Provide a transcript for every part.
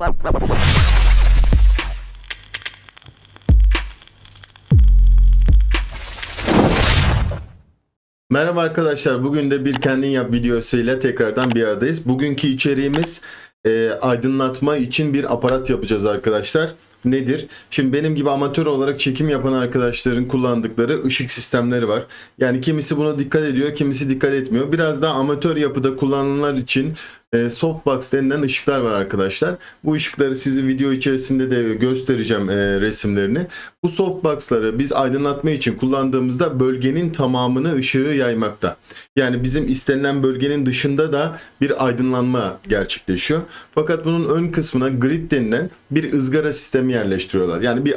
Merhaba arkadaşlar, bugün de bir kendin yap videosuyla tekrardan bir aradayız. Bugünkü içeriğimiz aydınlatma için bir aparat yapacağız arkadaşlar. Nedir? Şimdi benim gibi amatör olarak çekim yapan arkadaşların kullandıkları ışık sistemleri var. Yani kimisi buna dikkat ediyor, kimisi dikkat etmiyor. Biraz daha amatör yapıda kullananlar için softbox denilen ışıklar var arkadaşlar. Bu ışıkları size video içerisinde de göstereceğim resimlerini. Bu softbox'ları biz aydınlatma için kullandığımızda bölgenin tamamını ışığı yaymakta. Yani bizim istenilen bölgenin dışında da bir aydınlanma gerçekleşiyor. Fakat bunun ön kısmına grid denilen bir ızgara sistemi yerleştiriyorlar. Yani bir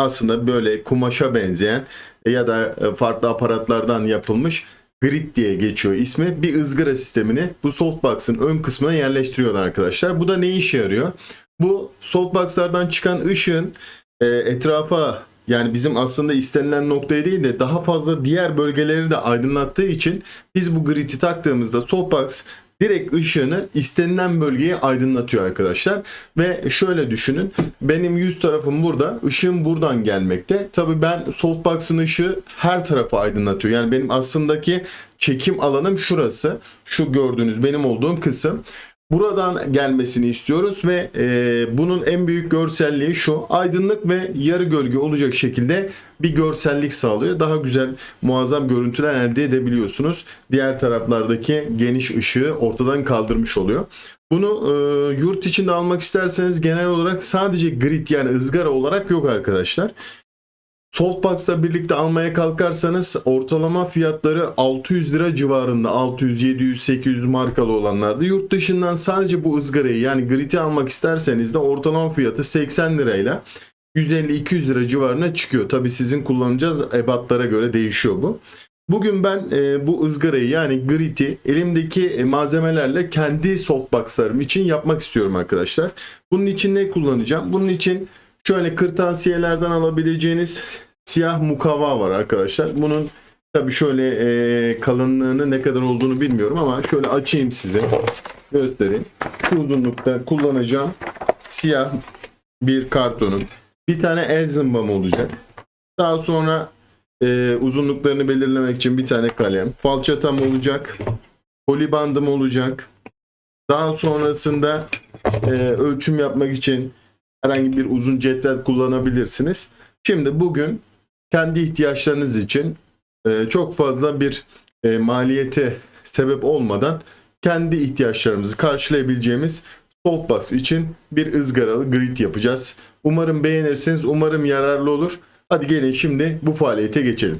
aslında böyle kumaşa benzeyen ya da farklı aparatlardan yapılmış grid diye geçiyor ismi. Bir ızgara sistemini bu softbox'ın ön kısmına yerleştiriyorlar arkadaşlar. Bu da ne işe yarıyor? Bu softbox'lardan çıkan ışığın etrafa, yani bizim aslında istenilen noktaya değil de daha fazla diğer bölgeleri de aydınlattığı için biz bu grid'i taktığımızda softbox direkt ışığını istenilen bölgeyi aydınlatıyor arkadaşlar. Ve şöyle düşünün, benim yüz tarafım burada, ışığım buradan gelmekte. Tabii ben softbox'ın ışığı her tarafı aydınlatıyor. Yani benim aslındaki çekim alanım şurası. Şu gördüğünüz benim olduğum kısım. Buradan gelmesini istiyoruz ve bunun en büyük görselliği şu: aydınlık ve yarı gölge olacak şekilde bir görsellik sağlıyor. Daha güzel, muazzam görüntüler elde edebiliyorsunuz. Diğer taraflardaki geniş ışığı ortadan kaldırmış oluyor. Bunu yurt içinde almak isterseniz genel olarak sadece grid, yani ızgara olarak yok arkadaşlar. Softbox'la birlikte almaya kalkarsanız ortalama fiyatları 600 lira civarında. 600, 700, 800 markalı olanlarda. Yurt dışından sadece bu ızgarayı, yani grid'i almak isterseniz de ortalama fiyatı 80 lirayla 150-200 lira civarına çıkıyor. Tabi sizin kullanacağınız ebatlara göre değişiyor bu. Bugün ben bu ızgarayı, yani grid'i elimdeki malzemelerle kendi softbox'larım için yapmak istiyorum arkadaşlar. Bunun için ne kullanacağım? Bunun için şöyle kırtasiyelerden alabileceğiniz siyah mukavva var arkadaşlar. Bunun tabii şöyle kalınlığını ne kadar olduğunu bilmiyorum ama şöyle açayım size, göstereyim. Şu uzunlukta kullanacağım siyah bir kartonum. Bir tane el zımbam olacak. Daha sonra uzunluklarını belirlemek için bir tane kalem. Falçatam olacak. Polibandım olacak. Daha sonrasında ölçüm yapmak için herhangi bir uzun cetvel kullanabilirsiniz. Şimdi bugün kendi ihtiyaçlarınız için çok fazla bir maliyete sebep olmadan kendi ihtiyaçlarımızı karşılayabileceğimiz softbox için bir ızgaralı grid yapacağız. Umarım beğenirsiniz, umarım yararlı olur. Hadi gelin şimdi bu faaliyete geçelim.